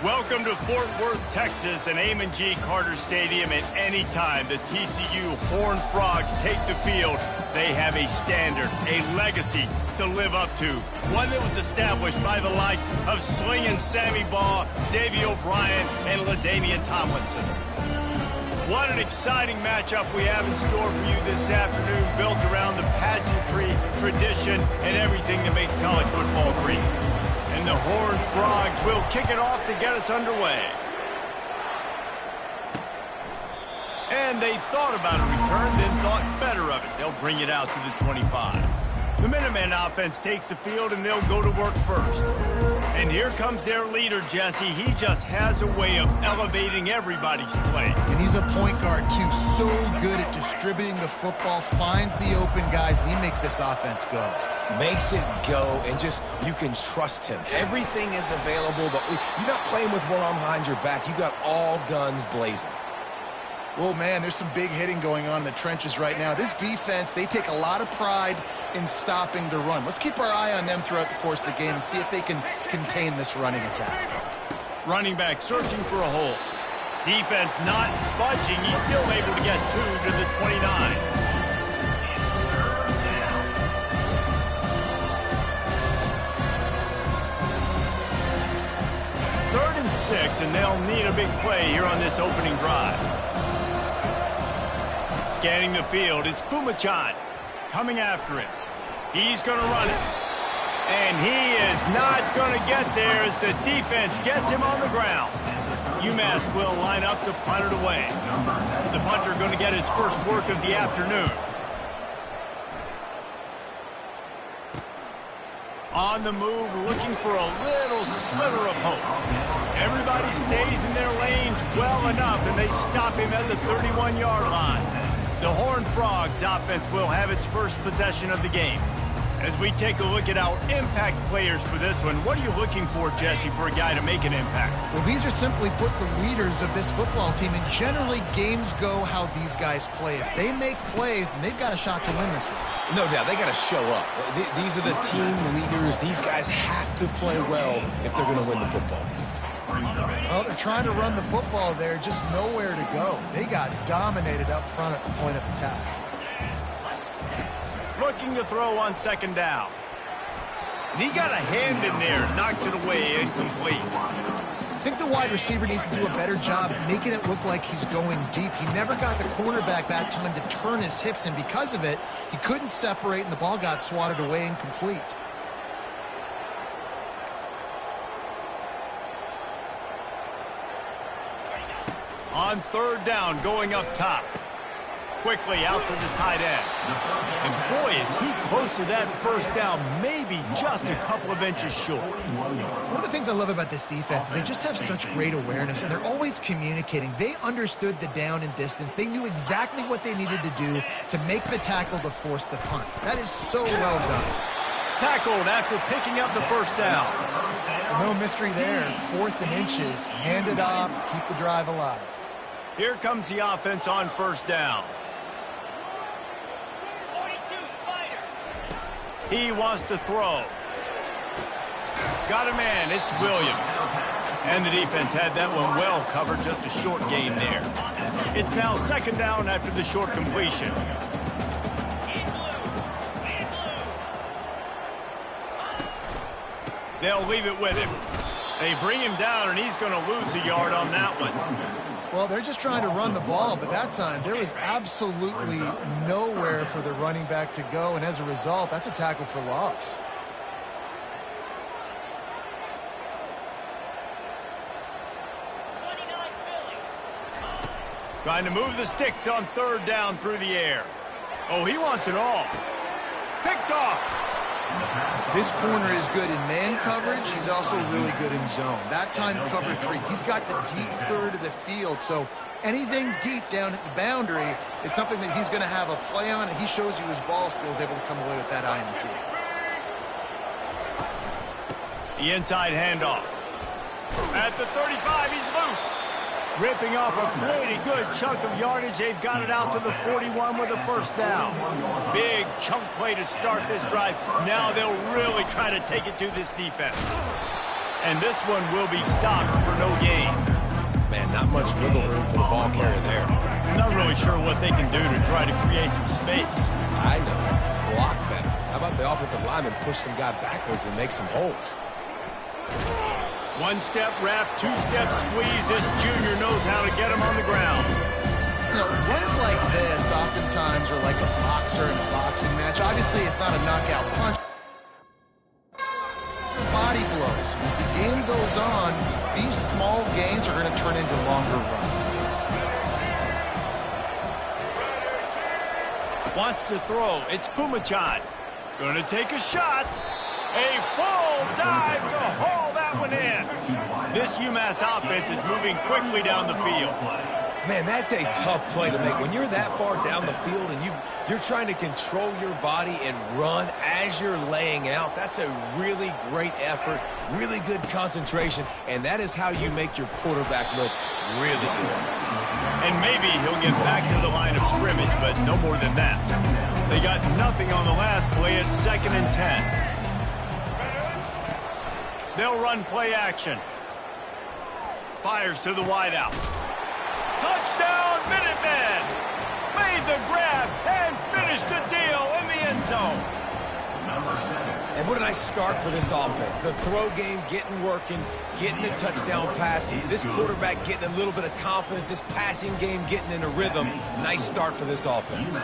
Welcome to Fort Worth, Texas, and Amon G. Carter Stadium. At any time the TCU Horned Frogs take the field, they have a standard, a legacy to live up to. One that was established by the likes of Slingin' Sammy Baugh, Davey O'Brien, and LaDainian Tomlinson. What an exciting matchup we have in store for you this afternoon, built around the pageantry, tradition, and everything that makes college football great. And the Horned Frogs will kick it off to get us underway. And they thought about a return, then thought better of it. They'll bring it out to the 25. The Minutemen offense takes the field, and they'll go to work first. And here comes their leader, Jesse. He just has a way of elevating everybody's play. And he's a point guard, too. So good at distributing the football, finds the open guys, and he makes this offense go. Makes it go, and just, you can trust him. Everything is available. You're not playing with one arm behind your back. You got all guns blazing. Well, man, there's some big hitting going on in the trenches right now. This defense, they take a lot of pride in stopping the run. Let's keep our eye on them throughout the course of the game and see if they can contain this running attack. Running back searching for a hole. Defense not budging. He's still able to get 2 to the 29. Third and 6, and they'll need a big play here on this opening drive. Scanning the field, it's Kumachan coming after it. He's going to run it. And he is not going to get there as the defense gets him on the ground. UMass will line up to punt it away. The punter going to get his first work of the afternoon. On the move, looking for a little sliver of hope. Everybody stays in their lanes well enough, and they stop him at the 31-yard line. The Horned Frogs offense will have its first possession of the game. As we take a look at our impact players for this one, what are you looking for, Jesse, for a guy to make an impact? Well, these are simply put the leaders of this football team, and generally games go how these guys play. If they make plays, then they've got a shot to win this one. No doubt, they got to show up. These are the team leaders. These guys have to play well if they're going to win the football game. Well, they're trying to run the football there, just nowhere to go. They got dominated up front at the point of attack. Looking to throw on second down. And he got a hand in there, knocks it away, incomplete. I think the wide receiver needs to do a better job making it look like he's going deep. He never got the cornerback that time to turn his hips, and because of it, he couldn't separate, and the ball got swatted away incomplete. On third down, going up top. Quickly out to the tight end. And boy, is he close to that first down, maybe just a couple of inches short. One of the things I love about this defense is they just have such great awareness, and they're always communicating. They understood the down and distance. They knew exactly what they needed to do to make the tackle to force the punt. That is so well done. Tackled after picking up the first down. No mystery there. 4th and inches. Hand it off. Keep the drive alive. Here comes the offense on first down. He wants to throw. Got a man. It's Williams. And the defense had that one well covered. Just a short gain there. It's now second down after the short completion. They'll leave it with him. They bring him down, and he's going to lose a yard on that one. Well, they're just trying to run the ball, but that time there was absolutely nowhere for the running back to go, and as a result, that's a tackle for loss. Trying to move the sticks on third down through the air. Oh, he wants it all. Picked off. This corner is good in man coverage. He's also really good in zone. That time, cover 3. He's got the deep third of the field, so anything deep down at the boundary is something that he's going to have a play on, and he shows you his ball skills, able to come away with that INT. The inside handoff. At the 35, he's loose. Ripping off a pretty good chunk of yardage. They've got it out to the 41 with a first down. Big chunk play to start this drive. Now they'll really try to take it to this defense. And this one will be stopped for no gain. Man, not much wiggle room for the ball carrier there. I'm not really sure what they can do to try to create some space. I know. Block better. How about the offensive lineman push some guy backwards and make some holes? One-step wrap, two-step squeeze. This junior knows how to get him on the ground. You know, runs like this oftentimes are like a boxer in a boxing match. Obviously, it's not a knockout punch. These are body blows. As the game goes on, these small gains are going to turn into longer runs. Wants to throw. It's Kumachan. Going to take a shot. A full dive to haul that one in. This UMass offense is moving quickly down the field. Man, that's a tough play to make. When you're that far down the field and you're trying to control your body and run as you're laying out, that's a really great effort, really good concentration, and that is how you make your quarterback look really good. And maybe he'll get back to the line of scrimmage, but no more than that. They got nothing on the last play. It's 2nd and 10. They'll run play action. Fires to the wideout. Touchdown, Minutemen! Made the grab and finished the deal in the end zone. And what a nice start for this offense. The throw game getting working, getting the touchdown pass. This quarterback getting a little bit of confidence. This passing game getting in a rhythm. Nice start for this offense.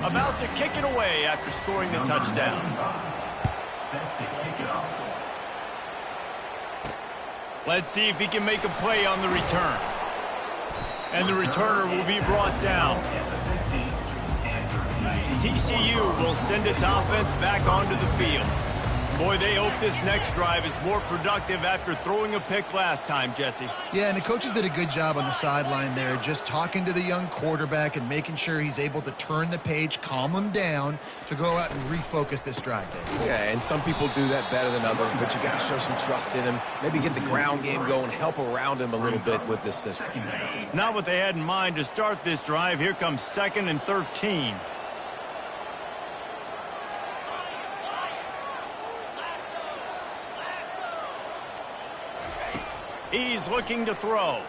About to kick it away after scoring the touchdown. Let's see if he can make a play on the return. And the returner will be brought down. TCU will send its offense back onto the field. Boy, they hope this next drive is more productive after throwing a pick last time, Jesse. Yeah, and the coaches did a good job on the sideline there, just talking to the young quarterback and making sure he's able to turn the page, calm him down, to go out and refocus this drive, Dave. Yeah, and some people do that better than others, but you got to show some trust in him, maybe get the ground game going, help around him a little bit with this system. Not what they had in mind to start this drive. Here comes 2nd and 13. He's looking to throw.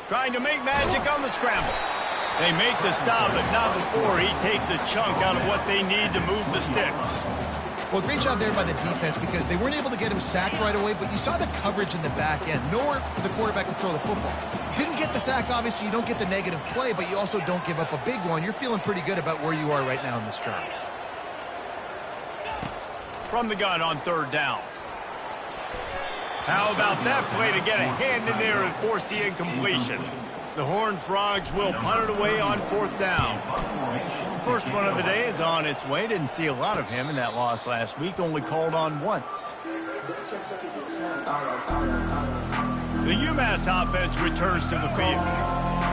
Trying to make magic on the scramble. They make the stop, but not before he takes a chunk out of what they need to move the sticks. Well, great job there by the defense because they weren't able to get him sacked right away, but you saw the coverage in the back end. Nowhere for the quarterback to throw the football. Didn't get the sack, obviously. You don't get the negative play, but you also don't give up a big one. You're feeling pretty good about where you are right now in this drive. From the gun on 3rd down. How about that play to get a hand in there and force the incompletion? The Horned Frogs will punt it away on 4th down. First one of the day is on its way. Didn't see a lot of him in that loss last week. Only called on once. The UMass offense returns to the field.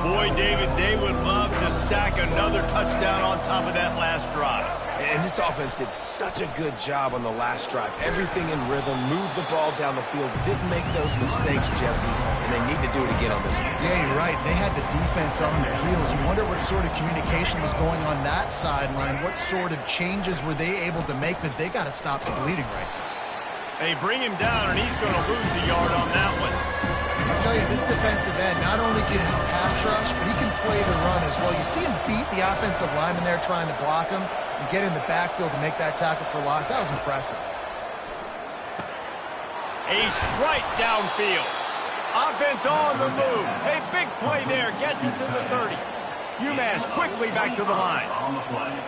Boy, David, they would love to stack another touchdown on top of that last drive. And this offense did such a good job on the last drive. Everything in rhythm, moved the ball down the field, didn't make those mistakes, Jesse, and they need to do it again on this one. Yeah, you're right. They had the defense on their heels. You wonder what sort of communication was going on that sideline. What sort of changes were they able to make because they got to stop the bleeding right now. They bring him down, and he's going to lose a yard on that one. I'll tell you, this defensive end, not only can he pass rush, but he can play the run as well. You see him beat the offensive lineman there trying to block him and get in the backfield to make that tackle for loss. That was impressive. A strike downfield. Offense on the move. A big play there. Gets it to the 30. UMass quickly back to the line.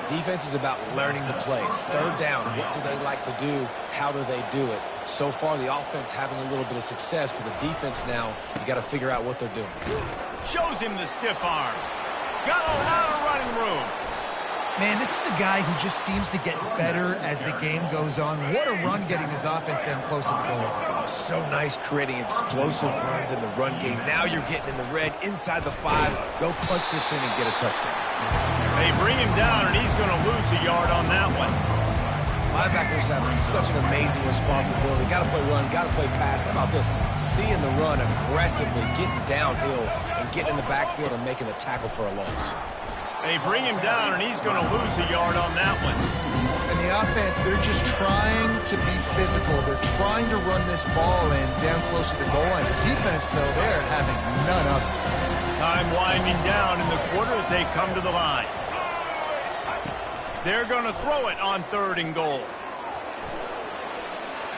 Defense is about learning the plays. 3rd down, what do they like to do? How do they do it? So far, the offense having a little bit of success, but the defense now, you got to figure out what they're doing. Shows him the stiff arm. Got a lot of running room. Man, this is a guy who just seems to get better as the game goes on. What a run getting his offense down close to the goal line. So nice creating explosive runs in the run game. Now you're getting in the red, inside the 5. Go punch this in and get a touchdown. They bring him down, and he's going to lose a yard on that one. Linebackers have such an amazing responsibility. Got to play run, got to play pass. How about this? Seeing the run aggressively, getting downhill, and getting in the backfield and making the tackle for a loss. They bring him down, and he's going to lose a yard on that one. And the offense, they're just trying to be physical. They're trying to run this ball in down close to the goal line. The defense, though, they're having none of it. Time winding down in the quarter as they come to the line. They're going to throw it on 3rd and goal.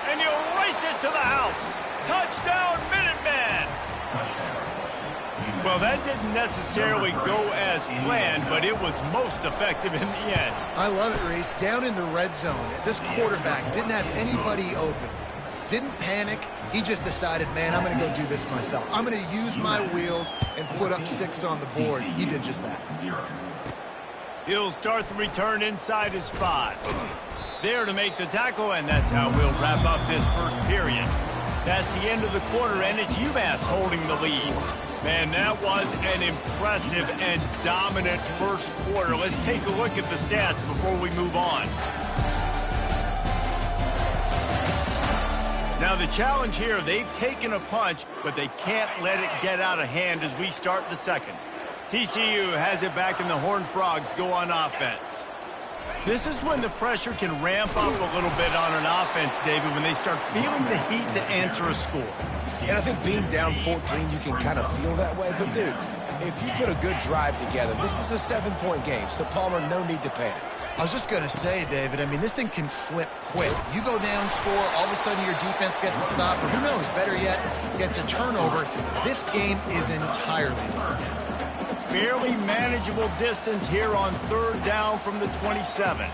And he'll race it to the house. Touchdown, Minutemen! Well, that didn't necessarily go as planned, but it was most effective in the end. I love it, Reese. Down in the red zone, this quarterback didn't have anybody open. Didn't panic. He just decided, man, I'm going to go do this myself. I'm going to use my wheels and put up 6 on the board. He did just that. He'll start the return inside his 5. There to make the tackle, and that's how we'll wrap up this first period. That's the end of the quarter, and it's UMass holding the lead. Man, that was an impressive and dominant first quarter. Let's take a look at the stats before we move on. Now, the challenge here, they've taken a punch, but they can't let it get out of hand as we start the second. TCU has it back, and the Horned Frogs go on offense. This is when the pressure can ramp up a little bit on an offense, David, when they start feeling the heat to answer a score. And I think being down 14, you can kind of feel that way. But, dude, if you put a good drive together, this is a 7-point game, so Palmer, no need to panic. I was just going to say, David, I mean, this thing can flip quick. You go down, score, all of a sudden your defense gets a stop, or who knows, better yet, gets a turnover. This game is entirely different. Fairly manageable distance here on 3rd down from the 27.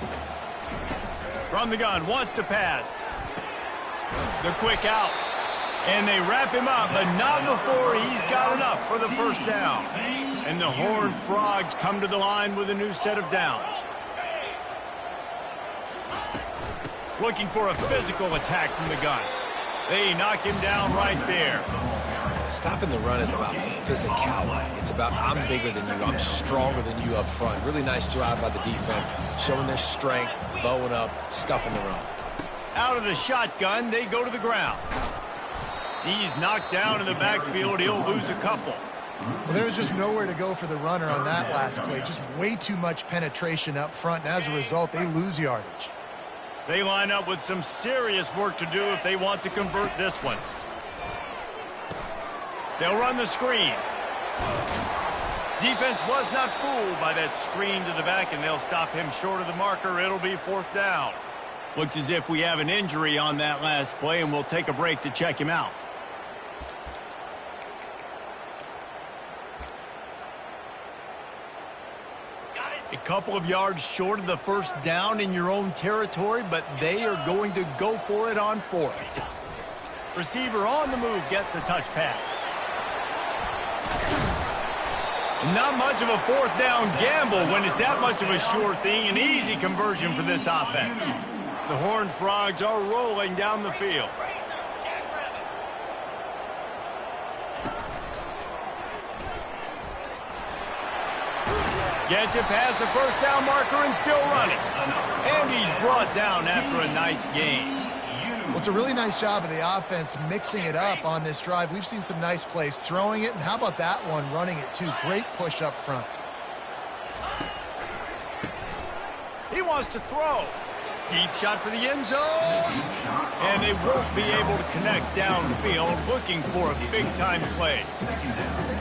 From the gun, wants to pass. The quick out. And they wrap him up, but not before he's got enough for the first down. And the Horned Frogs come to the line with a new set of downs. Looking for a physical attack from the gun. They knock him down right there. Stopping the run is about physicality. It's about I'm bigger than you, I'm stronger than you up front. Really nice job by the defense, showing their strength, bowing up, stuffing the run. Out of the shotgun, they go to the ground. He's knocked down in the backfield. He'll lose a couple. Well, there was just nowhere to go for the runner on that last play. Just way too much penetration up front, and as a result, they lose yardage. They line up with some serious work to do if they want to convert this one. They'll run the screen. Defense was not fooled by that screen to the back, and they'll stop him short of the marker. It'll be 4th down. Looks as if we have an injury on that last play, and we'll take a break to check him out. A couple of yards short of the first down in your own territory, but they are going to go for it on 4th. Receiver on the move gets the touch pass. Not much of a 4th down gamble when it's that much of a sure thing. An easy conversion for this offense. The Horned Frogs are rolling down the field. Gets it past the first down marker and still running. And he's brought down after a nice gain. Well, it's a really nice job of the offense mixing it up on this drive. We've seen some nice plays throwing it, and how about that one running it too? Great push up front. He wants to throw. Deep shot for the end zone. And they won't be able to connect downfield, looking for a big-time play.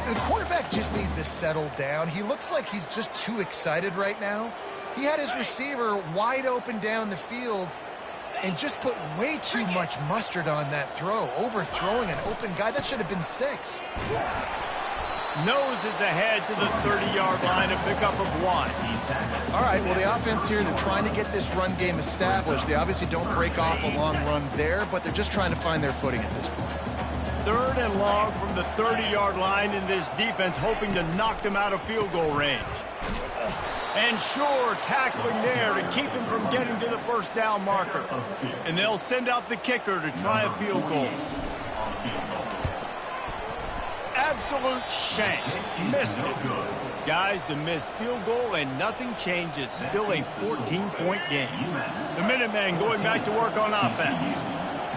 The quarterback just needs to settle down. He looks like he's just too excited right now. He had his receiver wide open down the field and just put way too much mustard on that throw, overthrowing an open guy. That should have been 6. Nose is ahead to the 30-yard line, a pickup of 1. All right, well, the offense here, they're trying to get this run game established. They obviously don't break off a long run there, but they're just trying to find their footing at this point. 3rd and long from the 30-yard line in this defense, hoping to knock them out of field goal range. And sure, tackling there to keep him from getting to the first down marker. And they'll send out the kicker to try a field goal. Absolute shank. Missed it. Guys, the missed field goal and nothing changes. Still a 14-point game. The Minutemen going back to work on offense.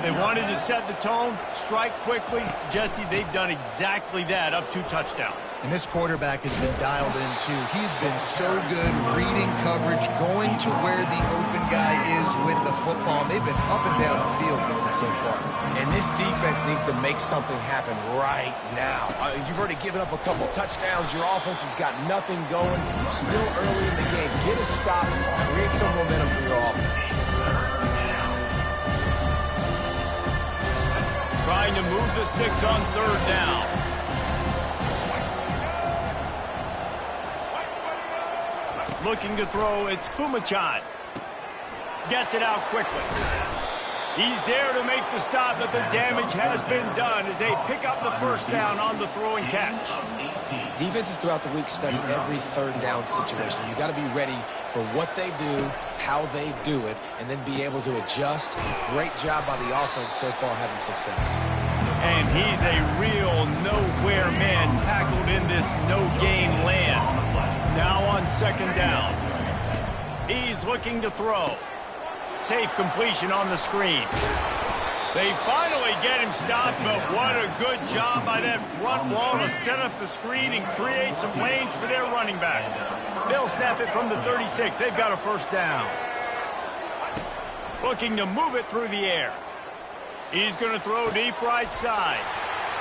They wanted to set the tone, strike quickly. Jesse, they've done exactly that, up 2 touchdowns. And this quarterback has been dialed in, too. He's been so good reading coverage, going to where the open guy is with football, and they've been up and down the field going so far. And this defense needs to make something happen right now. You've already given up a couple touchdowns. Your offense has got nothing going. Still early in the game. Get a stop. Create some momentum for your offense. Trying to move the sticks on third down. Looking to throw, it's Kumachan. Gets it out quickly. He's there to make the stop, but the damage has been done as they pick up the first down on the throw and catch. Defenses throughout the week study every third down situation. You got to be ready for what they do, how they do it, and then be able to adjust. Great job by the offense so far having success. And he's a real nowhere man tackled in this no-gain land. Now on second down. He's looking to throw. Safe completion on the screen. They finally get him stopped, but what a good job by that front wall to set up the screen and create some lanes for their running back. They'll snap it from the 36. They've got a first down. Looking to move it through the air. He's going to throw deep right side.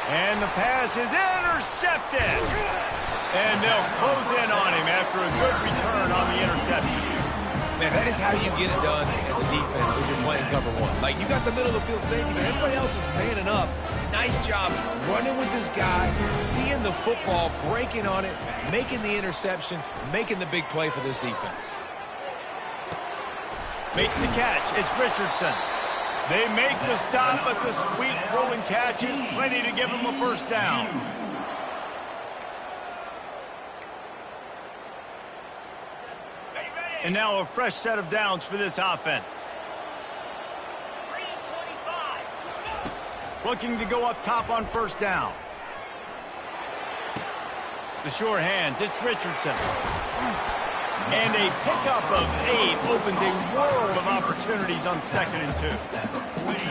And the pass is intercepted. And they'll close in on him after a good return on the interception. Man, that is how you get it done as a defense when you're playing cover one. Like, you got the middle of the field safety, but everybody else is manning up. Nice job running with this guy, seeing the football, breaking on it, making the interception, making the big play for this defense. Makes the catch. It's Richardson. They make the stop, but the sweet rolling catch is plenty to give them a first down. And now a fresh set of downs for this offense. Looking to go up top on first down. The sure hands, it's Richardson. And a pickup of 8 opens a world of opportunities on 2nd and 2.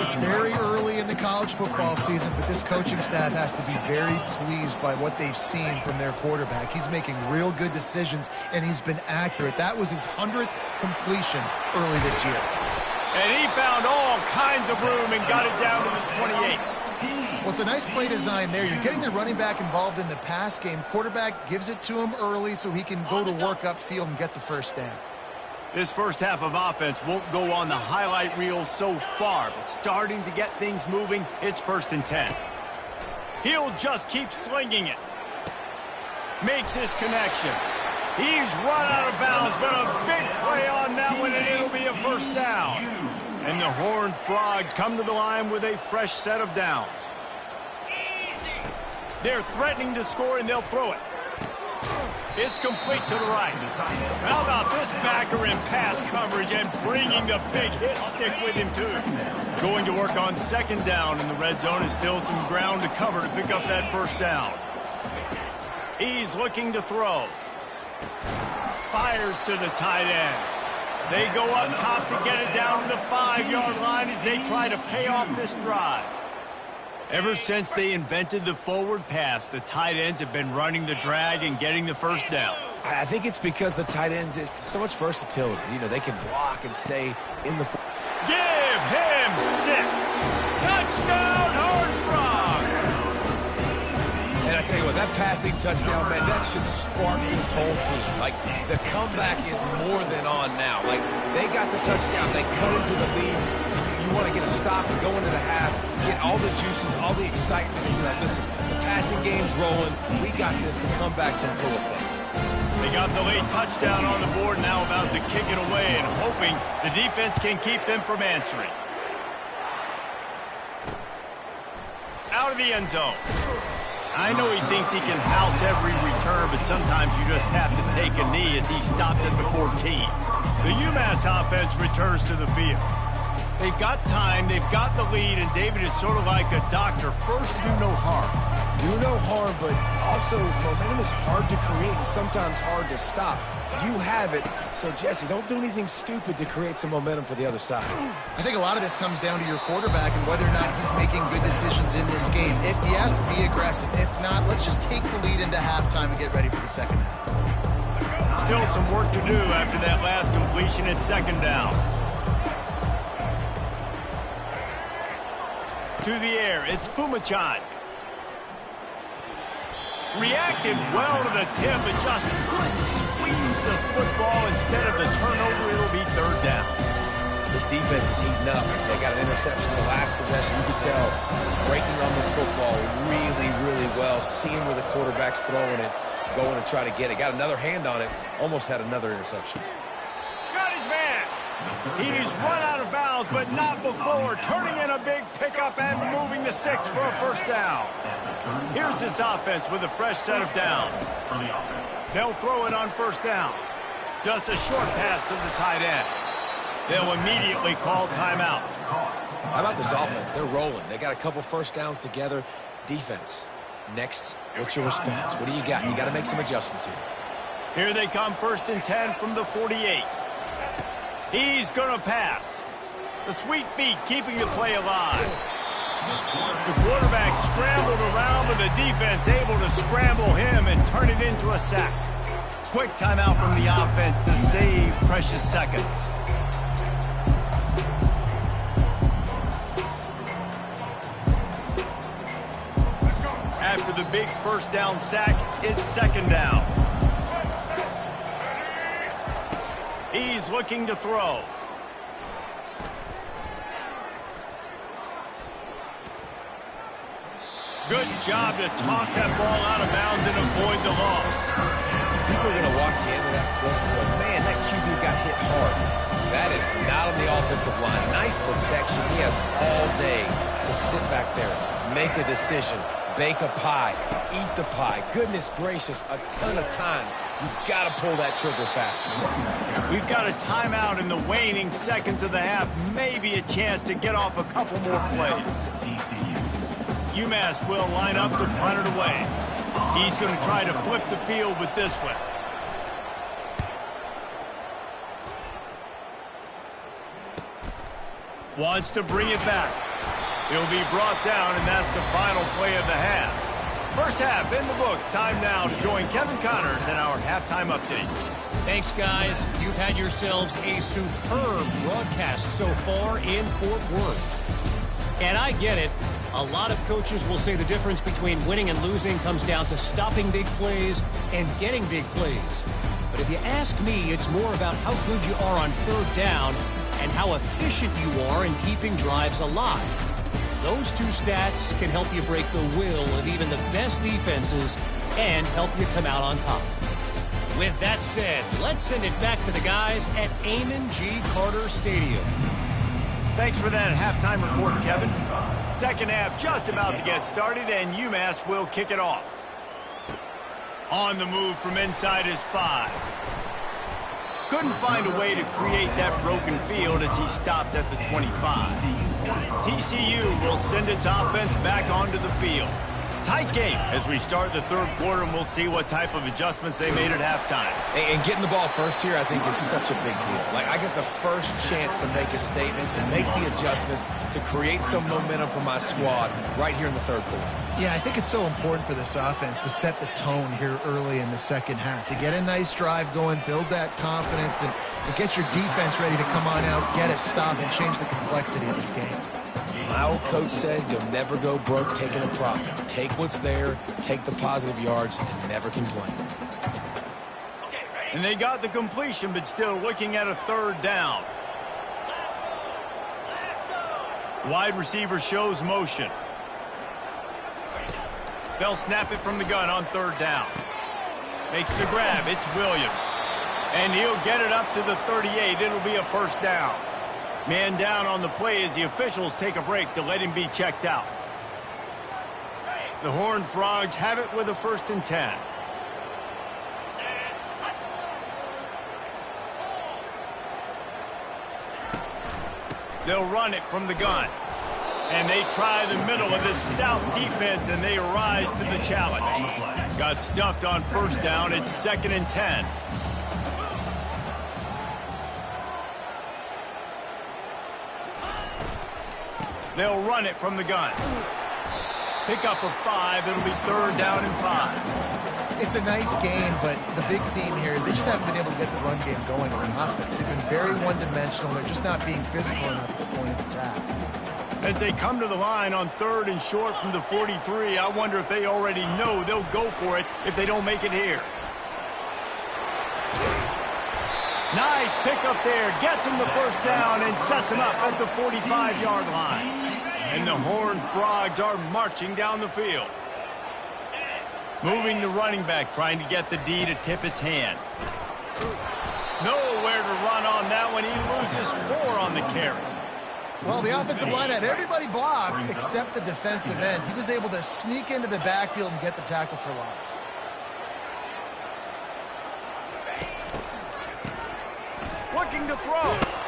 It's very early in the college football season, but this coaching staff has to be very pleased by what they've seen from their quarterback. He's making real good decisions, and he's been accurate. That was his 100th completion early this year. And he found all kinds of room and got it down to the 28. Well, it's a nice play design there. You're getting the running back involved in the pass game. Quarterback gives it to him early so he can go to work upfield and get the first down. This first half of offense won't go on the highlight reel so far, but starting to get things moving, it's 1st and 10. He'll just keep slinging it. Makes his connection. He's run out of bounds, but a big play on that one, and it'll be a first down. And the Horned Frogs come to the line with a fresh set of downs. They're threatening to score, and they'll throw it. It's complete to the right. How about this backer in pass coverage and bringing the big hit stick with him, too. Going to work on 2nd down in the red zone is still some ground to cover to pick up that first down. He's looking to throw. Fires to the tight end. They go up top to get it down to the 5-yard line as they try to pay off this drive. Ever since they invented the forward pass, the tight ends have been running the drag and getting the first down. I think it's because the tight ends is so much versatility. You know, they can block and stay in the... Give him 6. Touchdown, Horned Frog! And I tell you what, that passing touchdown, man, that should spark this whole team. Like, the comeback is more than on now. Like, they got the touchdown. They cut into the lead. You want to get a stop and go into the half, get all the juices, all the excitement. And you're like, listen, the passing game's rolling. We got this. The comeback's in full effect. They got the late touchdown on the board, now about to kick it away and hoping the defense can keep them from answering. Out of the end zone. I know he thinks he can house every return, but sometimes you just have to take a knee as he stopped at the 14. The UMass offense returns to the field. They've got time, they've got the lead, and David is sort of like a doctor. First, do no harm. Do no harm, but also momentum is hard to create and sometimes hard to stop. You have it, so Jesse, don't do anything stupid to create some momentum for the other side. I think a lot of this comes down to your quarterback and whether or not he's making good decisions in this game. If yes, be aggressive. If not, let's just take the lead into halftime and get ready for the second half. Still some work to do after that last completion at 2nd down. To the air, it's Pumachan. Reacted well to the tip, but just couldn't squeeze the football. Instead of the turnover, it'll be third down. This defense is heating up. They got an interception the last possession. You could tell breaking on the football really, really well, seeing where the quarterback's throwing it, going to try to get it. Got another hand on it, almost had another interception. Got his man. He's run out of bounds, but not before turning in a big pickup and moving the sticks for a first down. Here's his offense with a fresh set of downs. They'll throw it on first down. Just a short pass to the tight end. They'll immediately call timeout. How about this offense? They're rolling. They got a couple first downs together. Defense, next, what's your response? What do you got? You got to make some adjustments here. Here they come, 1st and 10 from the 48. He's going to pass. The sweet feet keeping the play alive. The quarterback scrambled around, but the defense able to scramble him and turn it into a sack. Quick timeout from the offense to save precious seconds. After the big first down sack, it's second down. He's looking to throw. Good job to toss that ball out of bounds and avoid the loss. People are going to watch the end of that play and go, man, that QB got hit hard. That is not on the offensive line. Nice protection. He has all day to sit back there, make a decision, bake a pie, eat the pie. Goodness gracious, a ton of time. You've got to pull that trigger faster. We've got a timeout in the waning seconds of the half. Maybe a chance to get off a couple more plays. UMass will line up to punt it away. He's going to try to flip the field with this one. Wants to bring it back. He'll be brought down, and that's the final play of the half. First half in the books. Time now to join Kevin Connors in our halftime update. Thanks, guys. You've had yourselves a superb broadcast so far in Fort Worth. And I get it. A lot of coaches will say the difference between winning and losing comes down to stopping big plays and getting big plays. But if you ask me, it's more about how good you are on third down and how efficient you are in keeping drives alive. Those two stats can help you break the will of even the best defenses and help you come out on top. With that said, let's send it back to the guys at Amon G. Carter Stadium. Thanks for that halftime report, Kevin. Second half just about to get started, and UMass will kick it off. On the move from inside his 5. Couldn't find a way to create that broken field as he stopped at the 25. TCU will send its offense back onto the field. Tight game as we start the third quarter, and we'll see what type of adjustments they made at halftime. And getting the ball first here, I think, is such a big deal. Like, I get the first chance to make a statement, to make the adjustments, to create some momentum for my squad right here in the third quarter. Yeah, I think it's so important for this offense to set the tone here early in the second half, to get a nice drive going, build that confidence, and get your defense ready to come on out, get a stop, and change the complexity of this game. My old coach said you'll never go broke taking a profit. Take what's there, take the positive yards, and never complain. And they got the completion, but still looking at a third down. Wide receiver shows motion. They'll snap it from the gun on third down. Makes the grab. It's Williams. And he'll get it up to the 38. It'll be a first down. Man down on the play as the officials take a break to let him be checked out. The Horned Frogs have it with a 1st and 10. They'll run it from the gun. And they try the middle of this stout defense, and they rise to the challenge. Got stuffed on first down. It's 2nd and 10. They'll run it from the gun. Pick up of 5. It'll be 3rd down and 5. It's a nice game, but the big theme here is they just haven't been able to get the run game going on offense. They've been very one-dimensional. They're just not being physical enough at the point of attack. As they come to the line on 3rd and short from the 43, I wonder if they already know they'll go for it if they don't make it here. Nice pickup there. Gets him the first down and sets him up at the 45-yard line. And the Horned Frogs are marching down the field. Moving the running back, trying to get the D to tip its hand. Nowhere to run on that one. He loses 4 on the carry. Well, the offensive line had everybody blocked except the defensive end. He was able to sneak into the backfield and get the tackle for loss. Looking to throw.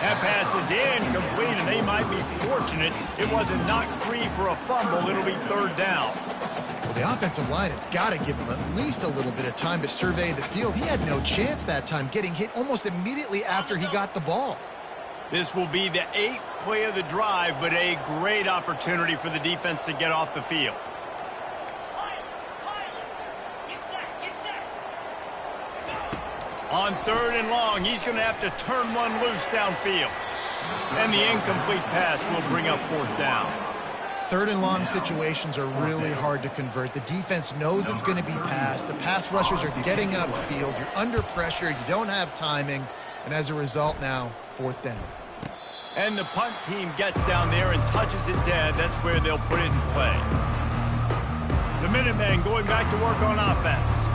That pass is incomplete, and they might be fortunate it wasn't knocked free for a fumble. It'll be 3rd down. Well, the offensive line has got to give him at least a little bit of time to survey the field. He had no chance that time, getting hit almost immediately after he got the ball. This will be the 8th play of the drive, but a great opportunity for the defense to get off the field. On 3rd and long, he's going to have to turn one loose downfield. And the incomplete pass will bring up 4th down. 3rd and long situations are really hard to convert. The defense knows it's going to be passed. The pass rushers are getting upfield. You're under pressure. You don't have timing. And as a result now, 4th down. And the punt team gets down there and touches it dead. That's where they'll put it in play. The Minutemen going back to work on offense.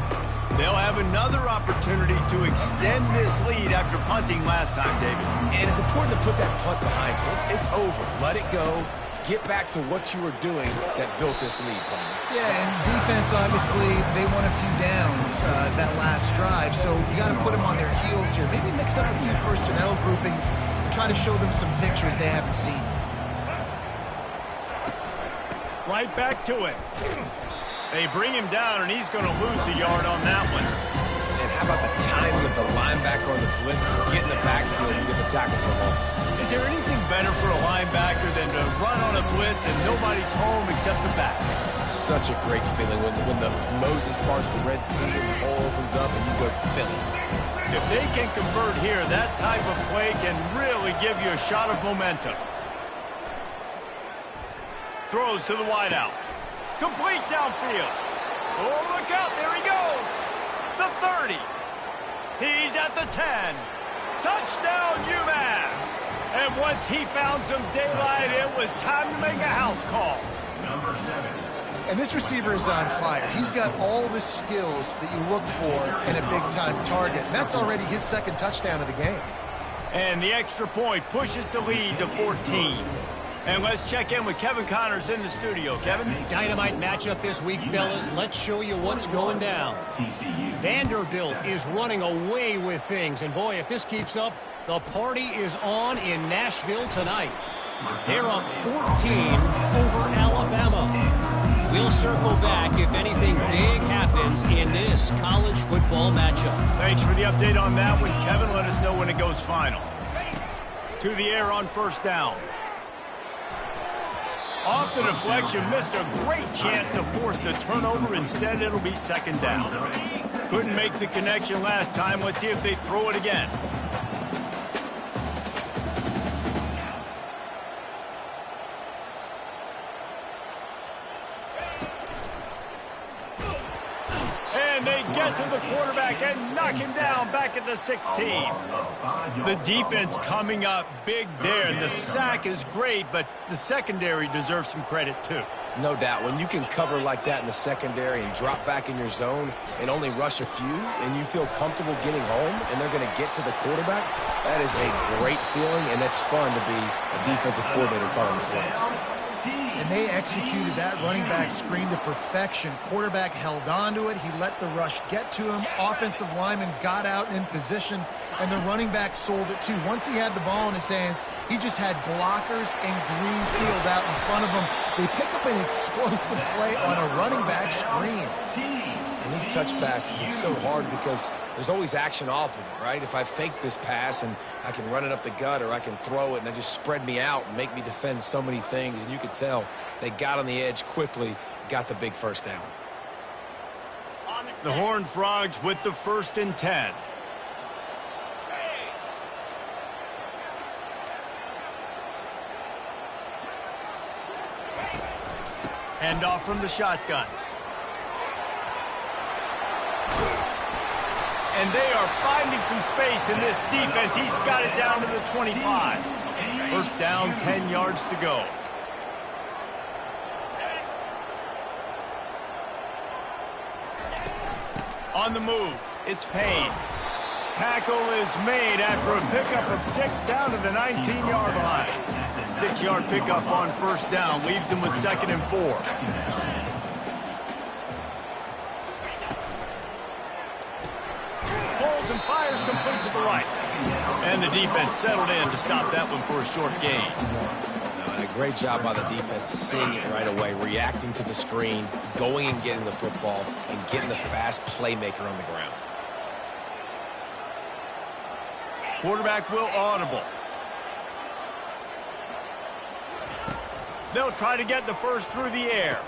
They'll have another opportunity to extend this lead after punting last time, David. And it's important to put that punt behind you. It's over. Let it go. Get back to what you were doing that built this lead, Palmer. Yeah, and defense, obviously, they won a few downs that last drive, so you got to put them on their heels here. Maybe mix up a few personnel groupings and try to show them some pictures they haven't seen. Right back to it. They bring him down, and he's going to lose a yard on that one. And how about the timing of the linebacker on the blitz to get in the backfield and get the tackle for loss? Is there anything better for a linebacker than to run on a blitz and nobody's home except the back? Such a great feeling when the Moses parts the Red Sea and the hole opens up and you go fill it. If they can convert here, that type of play can really give you a shot of momentum. Throws to the wideout. Complete downfield. Oh, look out. There he goes. The 30. He's at the 10. Touchdown, UMass. And once he found some daylight, it was time to make a house call. Number 7. And this receiver is on fire. He's got all the skills that you look for in a big-time target. And that's already his 2nd touchdown of the game. And the extra point pushes the lead to 14. And let's check in with Kevin Connors in the studio. Kevin? Dynamite matchup this week, fellas. Let's show you what's going down. Vanderbilt is running away with things. And boy, if this keeps up, the party is on in Nashville tonight. They're up 14 over Alabama. We'll circle back if anything big happens in this college football matchup. Thanks for the update on that one, Kevin. Let us know when it goes final. To the air on 1st down. Off the deflection, missed a great chance to force the turnover. Instead, it'll be 2nd down. Couldn't make the connection last time. Let's see if they throw it again. And they get to the quarterback and knock him down back at the 16. The defense coming up big there, and the sack is great, but the secondary deserves some credit too. No doubt. When you can cover like that in the secondary and drop back in your zone and only rush a few, and you feel comfortable getting home, and they're going to get to the quarterback, that is a great feeling, and it's fun to be a defensive coordinator calling the plays. And they executed that running back screen to perfection. Quarterback held on to it. He let the rush get to him. Offensive lineman got out in position, and the running back sold it too. Once he had the ball in his hands, he just had blockers and green field out in front of him. They pick up an explosive play on a running back screen. And these touch passes, it's so hard because there's always action off of it, right? If I fake this pass and I can run it up the gut, or I can throw it and they just spread me out and make me defend so many things. And you could tell they got on the edge quickly, got the big 1st down. The Horned Frogs with the 1st and 10. Hand off from the shotgun. And they are finding some space in this defense. He's got it down to the 25. First down, 10 yards to go. On the move, it's Payne. Tackle is made after a pickup of 6 down to the 19-yard line. 6-yard pickup on first down leaves them with 2nd and 4. Holds and fires complete to the right. And the defense settled in to stop that one for a short gain. And a great job by the defense seeing it right away, reacting to the screen, going and getting the football, and getting the fast playmaker on the ground. Quarterback will audible. They'll try to get the first through the air.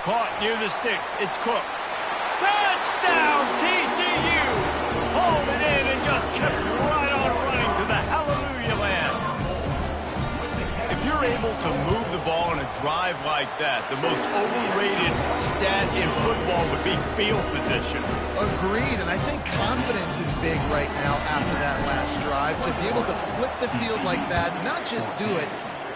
Caught near the sticks. It's Cook. Touchdown, TCU! Hauled it in and just kept right on running to the hallelujah land. If you're able to move the ball in a drive like that, the most overrated stat in football would be field position. Agreed, and I think confidence is big right now after that last drive. To be able to flip the field like that, not just do it,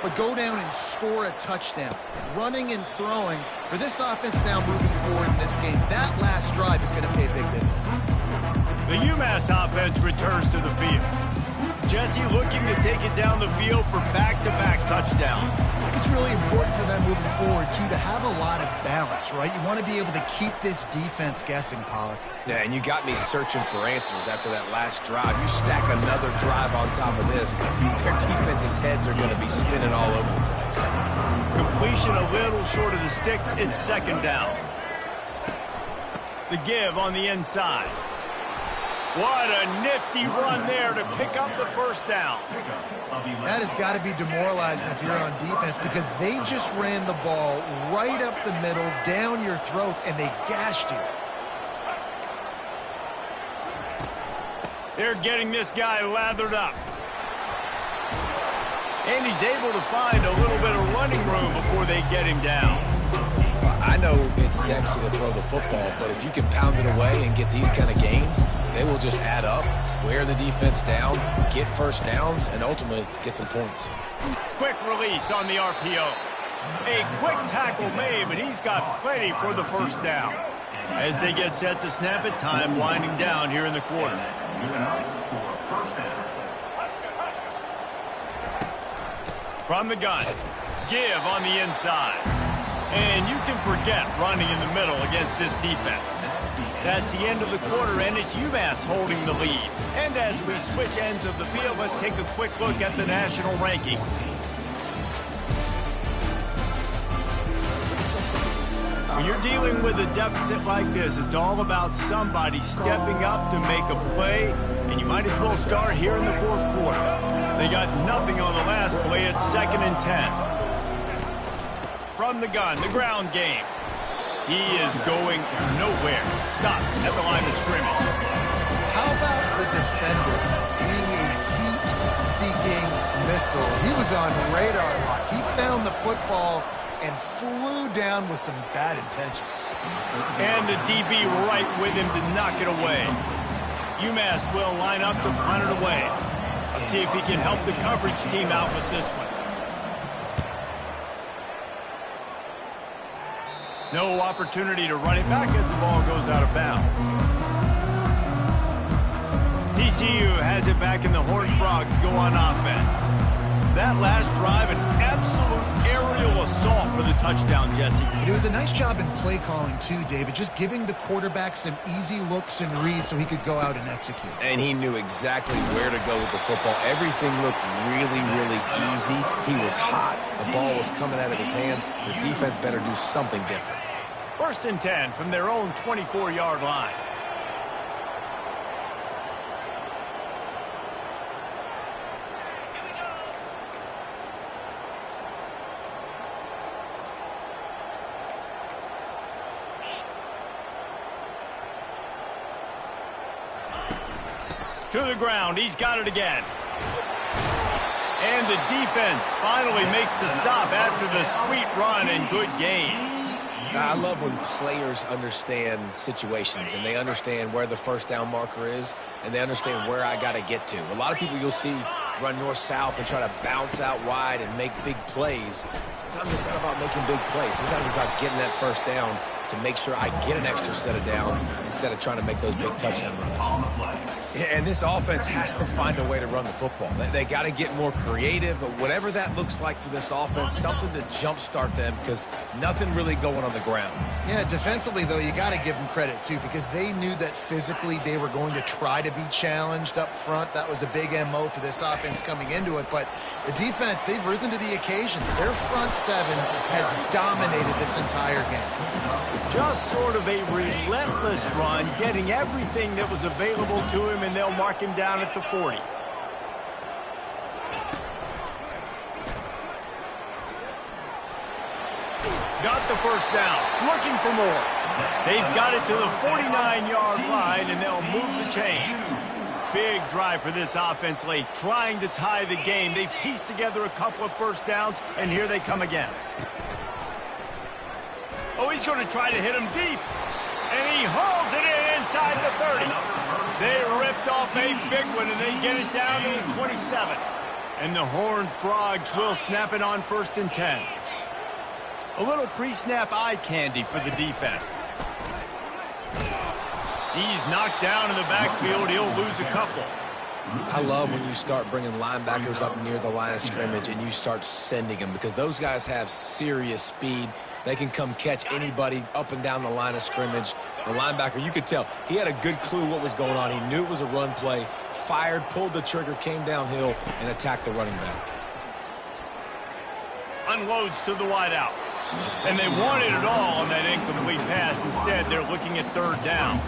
but go down and score a touchdown. Running and throwing. For this offense now moving forward in this game, that last drive is going to pay big dividends. The UMass offense returns to the field. Jesse looking to take it down the field for back-to-back touchdowns. It's really important for them moving forward, too, to have a lot of balance, right? You want to be able to keep this defense guessing, Pollack. Yeah, and you got me searching for answers after that last drive. You stack another drive on top of this, their defense's heads are going to be spinning all over the place. Completion a little short of the sticks. It's 2nd down. The give on the inside. What a nifty run there to pick up the first down. That has got to be demoralizing if you're on defense because they just ran the ball right up the middle, down your throats, and they gashed you. They're getting this guy lathered up. And he's able to find a little bit of running room before they get him down. I know it's sexy to throw the football, but if you can pound it away and get these kind of gains, they will just add up, wear the defense down, get first downs, and ultimately get some points. Quick release on the RPO. A quick tackle made, but he's got plenty for the first down. As they get set to snap it, time winding down here in the quarter. From the gun, give on the inside. And you can forget running in the middle against this defense. That's the end of the quarter, and it's UMass holding the lead. And as we switch ends of the field, let's take a quick look at the national rankings. When you're dealing with a deficit like this, it's all about somebody stepping up to make a play, and you might as well start here in the fourth quarter. They got nothing on the last play. It's 2nd and 10. From the gun, the ground game. He is going nowhere. Stop at the line of scrimmage. How about the defender being a heat-seeking missile? He was on radar lock. He found the football and flew down with some bad intentions. And the DB right with him to knock it away. UMass will line up to punt it away. Let's see if he can help the coverage team out with this one. No opportunity to run it back as the ball goes out of bounds. TCU has it back and the Horned Frogs go on offense. That last drive, an absolute aerial assault for the touchdown, Jesse. But it was a nice job in play calling too, David, just giving the quarterback some easy looks and reads so he could go out and execute. And he knew exactly where to go with the football. Everything looked really, really easy. He was hot. The ball was coming out of his hands. The defense better do something different. 1st and 10 from their own 24-yard line. To the ground. He's got it again. And the defense finally makes the stop after the sweet run and good gain. I love when players understand situations and they understand where the first down marker is and they understand where I got to get to. A lot of people you'll see run north-south and try to bounce out wide and make big plays. Sometimes it's not about making big plays. Sometimes it's about getting that first down to make sure I get an extra set of downs instead of trying to make those big touchdown runs. Yeah, and this offense has to find a way to run the football. They got to get more creative, whatever that looks like for this offense, something to jumpstart them because nothing really going on the ground. Yeah, defensively, though, you got to give them credit, too, because they knew that physically they were going to try to be challenged up front. That was a big MO for this offense coming into it. But the defense, they've risen to the occasion. Their front seven has dominated this entire game. Just sort of a relentless run, getting everything that was available to him, and they'll mark him down at the 40. Got the first down, looking for more. They've got it to the 49-yard line, and they'll move the chains. Big drive for this offense late, trying to tie the game. They've pieced together a couple of first downs, and here they come again. Oh, he's going to try to hit him deep. And he hauls it in inside the 30. They ripped off a big one, and they get it down to the 27. And the Horned Frogs will snap it on 1st and 10. A little pre-snap eye candy for the defense. He's knocked down in the backfield. He'll lose a couple. I love when you start bringing linebackers up near the line of scrimmage and you start sending them because those guys have serious speed. They can come catch anybody up and down the line of scrimmage. The linebacker, you could tell, he had a good clue what was going on. He knew it was a run play, fired, pulled the trigger, came downhill, and attacked the running back. Unloads to the wideout. And they wanted it all on that incomplete pass. Instead, they're looking at 3rd down.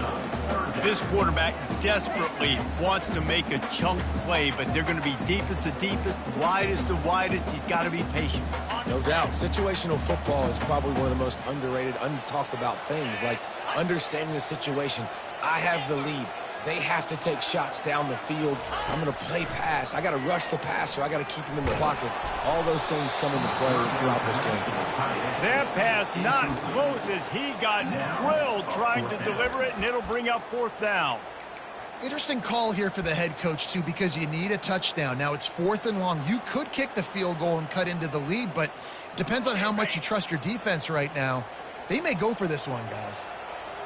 This quarterback desperately wants to make a chunk play, but they're going to be deepest the deepest, widest the widest. He's got to be patient. No doubt. Situational football is probably one of the most underrated, untalked about things, like understanding the situation. I have the lead. They have to take shots down the field. I'm going to play pass. I got to rush the passer. I got to keep him in the pocket. All those things come into play throughout this game. That pass not close as he got drilled trying to deliver it, and it'll bring up 4th down. Interesting call here for the head coach, too, because you need a touchdown. Now, it's 4th and long. You could kick the field goal and cut into the lead, but it depends on how much you trust your defense right now. They may go for this one, guys.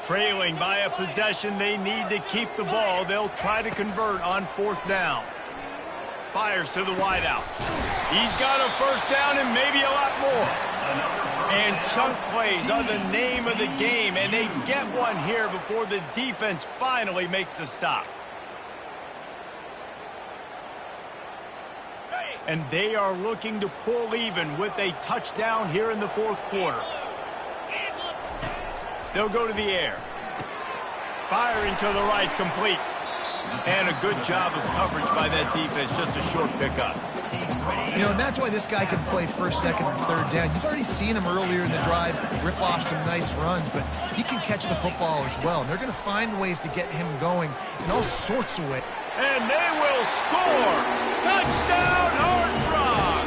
Trailing by a possession, they need to keep the ball. They'll try to convert on 4th down. Fires to the wideout. He's got a first down and maybe a lot more. And chunk plays are the name of the game, and they get one here before the defense finally makes a stop. And they are looking to pull even with a touchdown here in the 4th quarter. They'll go to the air. Firing to the right, complete. And a good job of coverage by that defense, just a short pickup. You know, and that's why this guy can play 1st, 2nd, and 3rd down. You've already seen him earlier in the drive rip off some nice runs, but he can catch the football as well. And they're going to find ways to get him going in all sorts of ways. And they will score! Touchdown, Horned Frogs!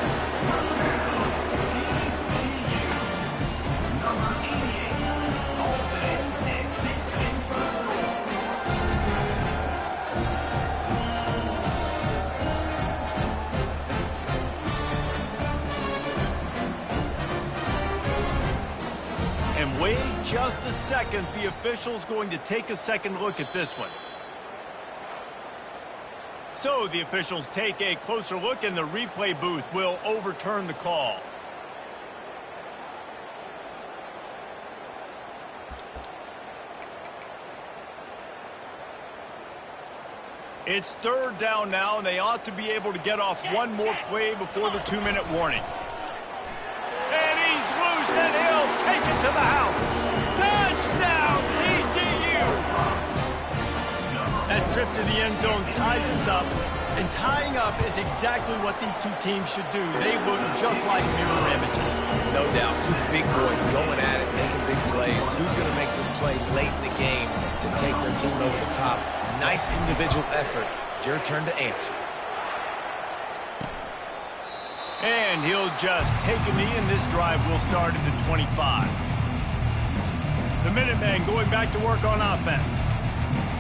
And wait just a second. The official's going to take a second look at this one. So the officials take a closer look, and the replay booth will overturn the call. It's 3rd down now, and they ought to be able to get off one more play before the 2-minute warning. And he's loose, and he'll take it to the house. Touchdown, TCU! That trip to the end zone ties us up, and tying up is exactly what these two teams should do. They look just like mirror images. No doubt, two big boys going at it, making big plays. Who's going to make this play late in the game to take their team over the top? Nice individual effort. Your turn to answer. And he'll just take a knee, and this drive will start at the 25. The Minutemen going back to work on offense.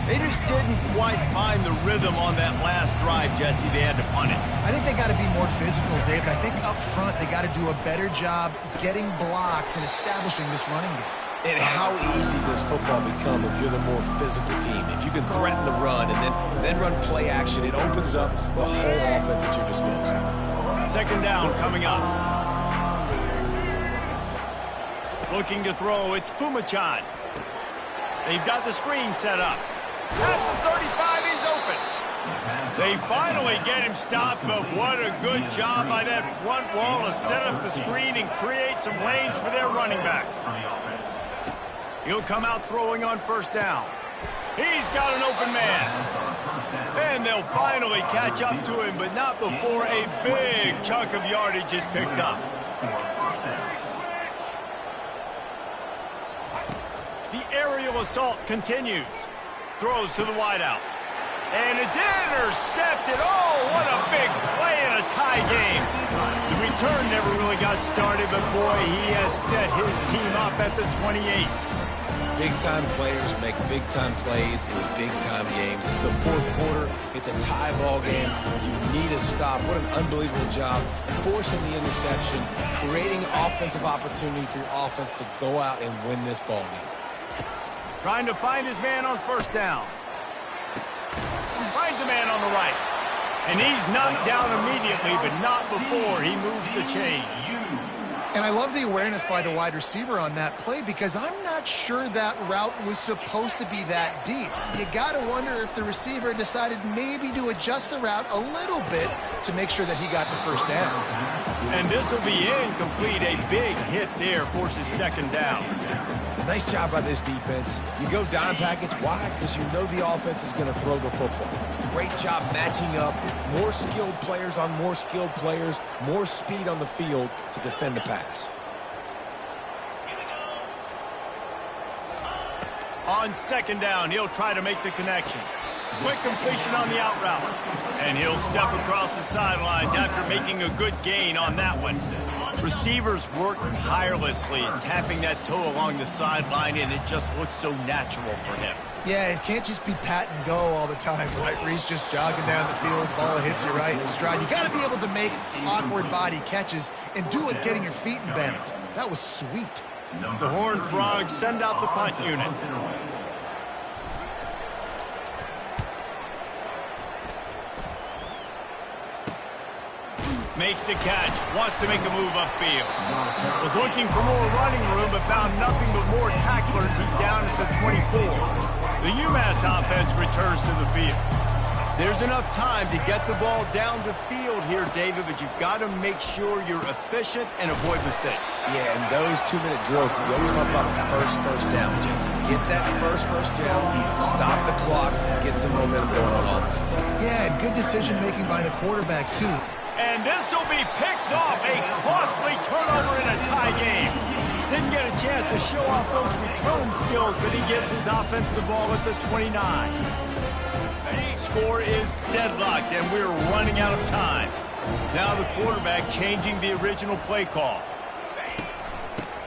They just didn't quite find the rhythm on that last drive, Jesse. They had to punt it. I think they got to be more physical, David. I think up front they got to do a better job getting blocks and establishing this running game. And how easy does football become if you're the more physical team? If you can threaten the run and then run play action, it opens up the whole offense at your disposal. Second down coming up. Looking to throw, it's Pumachan. They've got the screen set up. At the 35, he's open. They finally get him stopped, but what a good job by that front wall to set up the screen and create some lanes for their running back. He'll come out throwing on first down. He's got an open man. And they'll finally catch up to him, but not before a big chunk of yardage is picked up. The aerial assault continues. Throws to the wideout. And it's intercepted. Oh, what a big play in a tie game. The return never really got started, but boy, he has set his team up at the 28. Big-time players make big-time plays in big-time games. It's the fourth quarter. It's a tie ball game. You need a stop. What an unbelievable job forcing the interception, creating offensive opportunity for your offense to go out and win this ball game. Trying to find his man on first down. Finds a man on the right. And he's knocked down immediately, but not before he moves the chains. And I love the awareness by the wide receiver on that play because I'm not sure that route was supposed to be that deep. You got to wonder if the receiver decided maybe to adjust the route a little bit to make sure that he got the first down. And this will be incomplete. A big hit there forces second down. Nice job by this defense. You go dime package. Why? Because you know the offense is going to throw the football. Great job matching up. More skilled players on more skilled players. More speed on the field to defend the pass. On second down, he'll try to make the connection. Quick completion on the out route. And he'll step across the sidelines after making a good gain on that one. Receivers work tirelessly, tapping that toe along the sideline, and it just looks so natural for him. Yeah, it can't just be pat and go all the time, right? Where he's just jogging down the field, ball hits you right in stride. You got to be able to make awkward body catches and do it getting your feet in bounds. That was sweet. The Horned Frogs send out the punt unit. Makes the catch, wants to make a move upfield. Was looking for more running room, but found nothing but more tacklers. He's down at the 24. The UMass offense returns to the field. There's enough time to get the ball down the field here, David, but you've got to make sure you're efficient and avoid mistakes. Yeah, and those 2-minute drills, you always talk about the first down, Jason. Get that first down, stop the clock, get some momentum going on offense. Yeah, and good decision-making by the quarterback, too. And this will be picked off. A costly turnover in a tie game. Didn't get a chance to show off those return skills, but he gives his offense the ball at the 29. Score is deadlocked, and we're running out of time. Now the quarterback changing the original play call.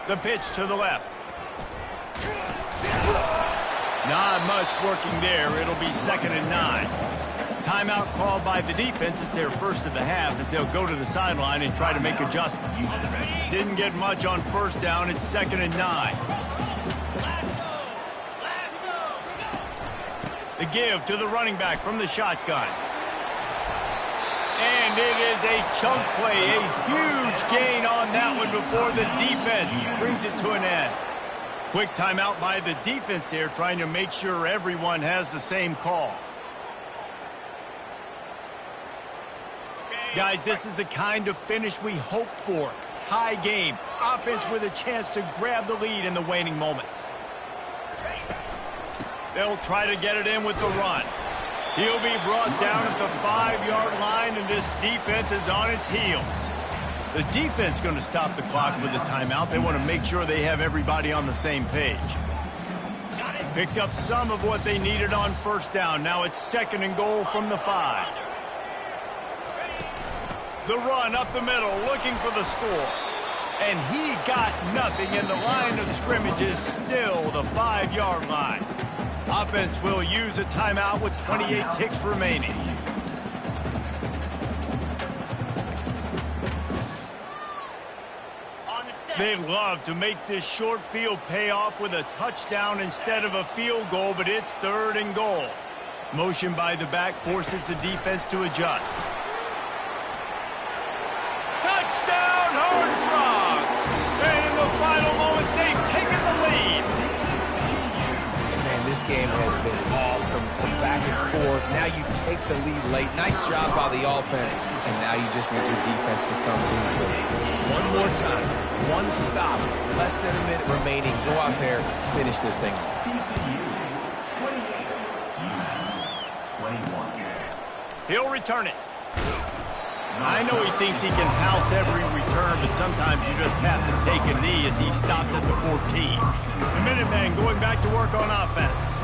The pitch to the left. Not much working there. It'll be 2nd and 9. Timeout called by the defense. It's their first of the half as they'll go to the sideline and try to make adjustments. Didn't get much on first down. It's 2nd and 9. The give to the running back from the shotgun. And it is a chunk play. A huge gain on that one before the defense brings it to an end. Quick timeout by the defense there, trying to make sure everyone has the same call. Guys, this is the kind of finish we hope for. Tie game. Offense with a chance to grab the lead in the waning moments. They'll try to get it in with the run. He'll be brought down at the 5-yard line, and this defense is on its heels. The defense going to stop the clock with a timeout. They want to make sure they have everybody on the same page. Picked up some of what they needed on first down. Now it's 2nd and goal from the 5. The run up the middle, looking for the score. And he got nothing, and the line of scrimmage is still the 5-yard line. Offense will use a timeout with 28 ticks remaining. They'd love to make this short field pay off with a touchdown instead of a field goal, but it's 3rd and goal. Motion by the back forces the defense to adjust. Touchdown, Horned Frogs! And in the final moments, they've taken the lead. And man, this game has been awesome. Some back and forth. Now you take the lead late. Nice job by the offense. And now you just need your defense to come through for you. One more time. One stop. Less than a minute remaining. Go out there, finish this thing off. He'll return it. I know he thinks he can house every return, but sometimes you just have to take a knee as he stopped at the 14. The Minutemen going back to work on offense.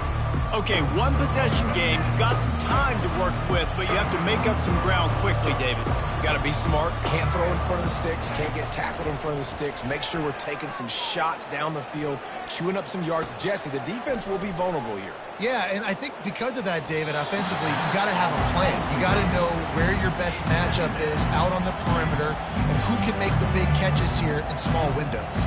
Okay, one possession game. You've got some time to work with, but you have to make up some ground quickly, David. Got to be smart. Can't throw in front of the sticks. Can't get tackled in front of the sticks. Make sure we're taking some shots down the field, chewing up some yards. Jesse, the defense will be vulnerable here. Yeah, and I think because of that, David, offensively, you got to have a plan. You got to know where your best matchup is out on the perimeter and who can make the big catches here in small windows.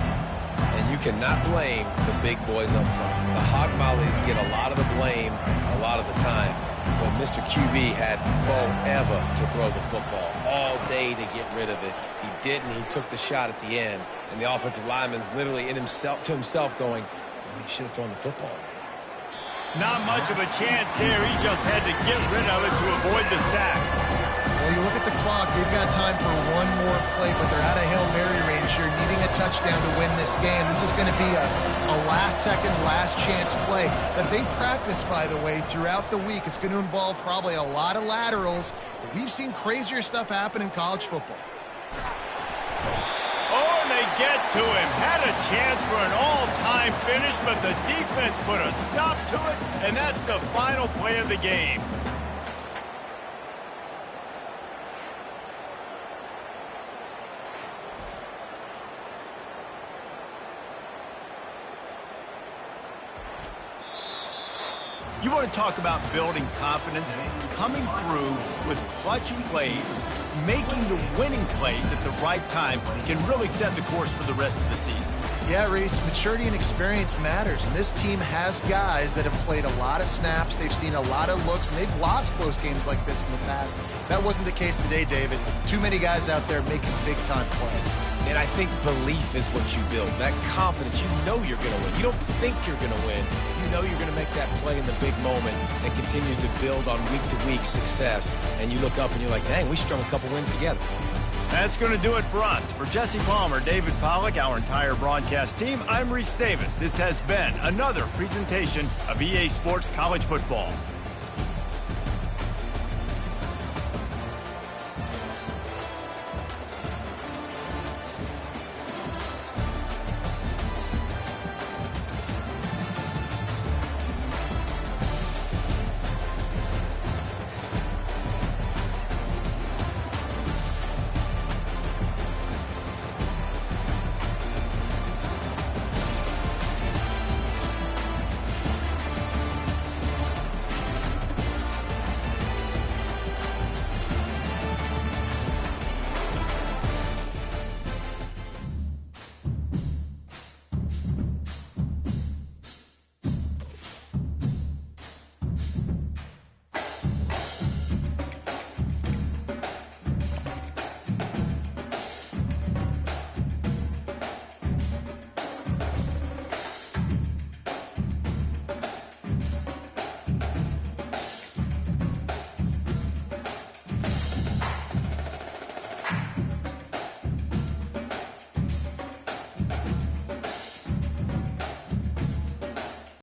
And you cannot blame the big boys up front. The Hog Mollies get a lot of the blame a lot of the time. But Mr. QB had forever to throw the football, all day to get rid of it. He didn't. He took the shot at the end. And the offensive lineman's literally to himself going, well, he should have thrown the football. Not much of a chance there. He just had to get rid of it to avoid the sack. Well, you look at the clock. They've got time for one more play, but they're out of Hail Mary range here, needing a touchdown to win this game. This is going to be a last-second, last-chance play that they practice, by the way, throughout the week. It's going to involve probably a lot of laterals. But we've seen crazier stuff happen in college football. Oh, and they get to him. Had a chance for an all-time finish, but the defense put a stop to it, and that's the final play of the game. You want to talk about building confidence? Coming through with clutch plays, making the winning plays at the right time can really set the course for the rest of the season. Yeah, Reese, maturity and experience matters, and this team has guys that have played a lot of snaps, they've seen a lot of looks, and they've lost close games like this in the past. That wasn't the case today, David. Too many guys out there making big-time plays. And I think belief is what you build. That confidence, you know you're going to win. You don't think you're going to win. You know you're going to make that play in the big moment and continue to build on week-to-week success. And you look up and you're like, dang, we strung a couple wins together. That's going to do it for us. For Jesse Palmer, David Pollack, our entire broadcast team, I'm Reese Davis. This has been another presentation of EA Sports College Football.